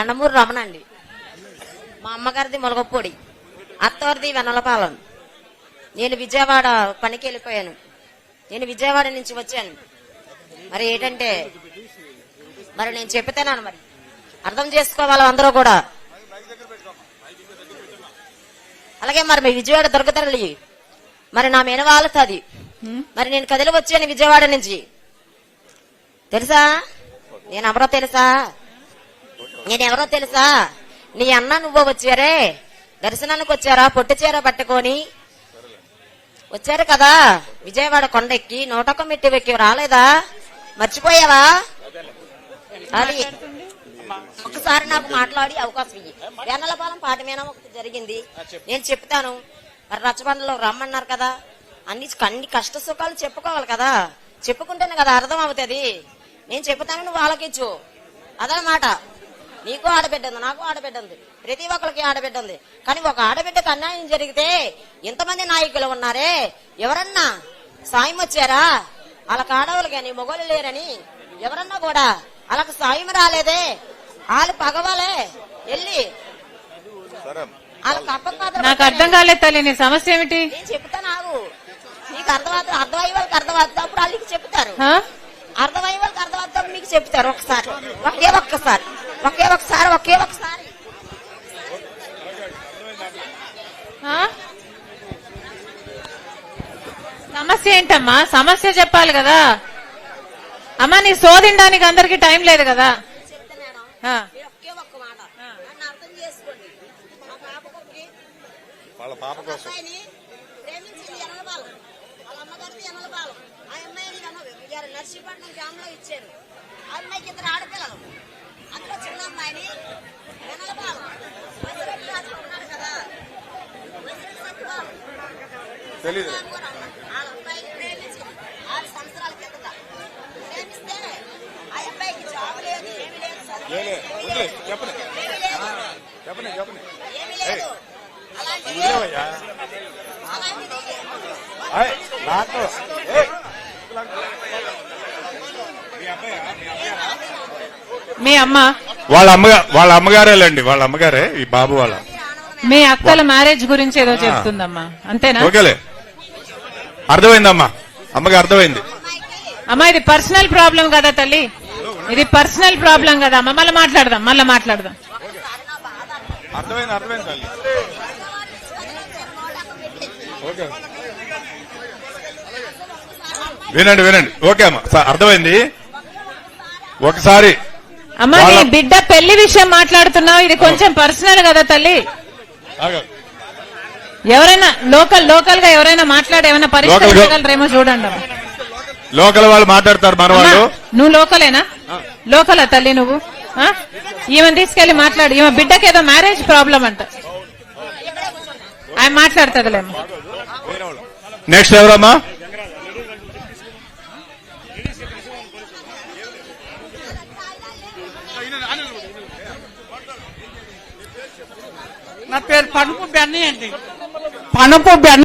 ఎండమూరు రమణ అండి. మా అమ్మగారిది ములగపూడి, అత్తవారిది వెన్నలపాలెం. నేను విజయవాడ పనికి వెళ్ళిపోయాను. నేను విజయవాడ నుంచి వచ్చాను. మరి ఏంటంటే మరి నేను చెప్తాను, మరి అర్థం చేసుకోవాలి అందరూ కూడా. అలాగే మరి మీ విజయవాడ దొరకతరలి మరి నా మీద వాలుతుంది. మరి నేను కదిలి వచ్చాను విజయవాడ నుంచి. తెలుసా నేనెవరో తెలుసా? నేనెవరో తెలుసా? నీ అన్న నువ్వు వచ్చారే, దర్శనానికి వచ్చారా? పొట్టి చీర పట్టుకొని వచ్చారు కదా విజయవాడ కొండెక్కి, 101 మెట్టు ఎక్కి రాలేదా? మర్చిపోయావా? అది ఒకసారి నాకు మాట్లాడి అవకాశం ఇయ్యి. వెన్నలపాలెం పాట మీద ఒకటి జరిగింది, నేను చెప్తాను. మరి రచ్చబండలో రమ్మన్నారు కదా, అన్ని కష్ట సుఖాలు చెప్పుకోవాలి కదా, చెప్పుకుంటేనే కదా అర్థం అవుతుంది. నేను చెప్తాను, నువ్వు ఆలకించు. అదనమాట. నీకు ఆడబిడ్డ ఉంది, నాకు ఆడబిడ్డ ఉంది, ప్రతి ఒక్కరికి ఆడబిడ్డ ఉంది. కానీ ఒక ఆడబిడ్డకు అన్యాయం జరిగితే ఇంతమంది నాయకులు ఉన్నారే, ఎవరన్నా సాయం వచ్చారా? వాళ్ళకి ఆడవాళ్ళు కానీ మొగోళ్ళు లేరని ఎవరన్నా కూడా వాళ్ళకి సాయం రాలేదే. వాళ్ళు పగవాలే వెళ్ళి వాళ్ళకి అప్పకాదు. నాకు అర్థం కాలేదు తల్లి, నీ సమస్య ఏమిటి? నేను చెప్తా, నాకు నీకు అర్థమయ్యే వాళ్ళకి అర్థమవుతుంది, వాళ్ళకి చెప్తారు. అర్థమయ్యే వాళ్ళకి అర్థమవుతుంది, మీకు చెప్తారు. ఒకే ఒక్కసారి సమస్య ఏంటమ్మా? సమస్య చెప్పాలి కదా అమ్మా. నీ శోధించడానికి అందరికి టైం లేదు కదా. వాళ్ళ పాప కోసం నర్సీపట్నం గ్రామంలో ఇచ్చారు. ఆ అమ్మాయికి 2 ఆడపిల్లలు, అందులో చిన్న అమ్మాయిని వెనలపాలెం ఉన్నాడు కదా తెలీదు. ఆ అబ్బాయిని ప్రేమించి 6 సంవత్సరాల కిందట ప్రేమిస్తే ఆ అబ్బాయికి జాబ్ లేదు, ఏమి లేదు, ఏమి లేదు. మీ అమ్మ వాళ్ళ అమ్మగారేలండి, వాళ్ళ అమ్మగారే ఈ బాబు వాళ్ళ. మీ అక్కల మ్యారేజ్ గురించి ఏదో చెప్తుందమ్మా, అంతేనా? ఓకేలే, అర్థమైందమ్మా, అమ్మకి అర్థమైంది. అమ్మా ఇది పర్సనల్ ప్రాబ్లం కదా తల్లి, ఇది పర్సనల్ ప్రాబ్లం కదా. మళ్ళీ మాట్లాడదాం. అర్థమైంది తల్లి. ఓకే, వినండి. ఓకే అమ్మా, అర్థమైంది. ఒకసారి అమ్మా నీ బిడ్డ పెళ్లి విషయం మాట్లాడుతున్నావు, ఇది కొంచెం పర్సనల్ కదా తల్లి. ఎవరైనా లోకల్ గా ఎవరైనా మాట్లాడి ఏమైనా పరిష్కరించగలరేమో చూడండి. లోకల్ వాళ్ళు మాట్లాడతారు మన వాళ్ళు. నువ్వు లోకలేనా? లోకలా తల్లి నువ్వు? ఈమెను తీసుకెళ్లి మాట్లాడు. ఈమె బిడ్డకి ఏదో మ్యారేజ్ ప్రాబ్లం అంట, ఆయన మాట్లాడుతుందిలేమో. నెక్స్ట్ ఎవరమ్మా? నా పేరు పనుపు బెన్నీ అండి.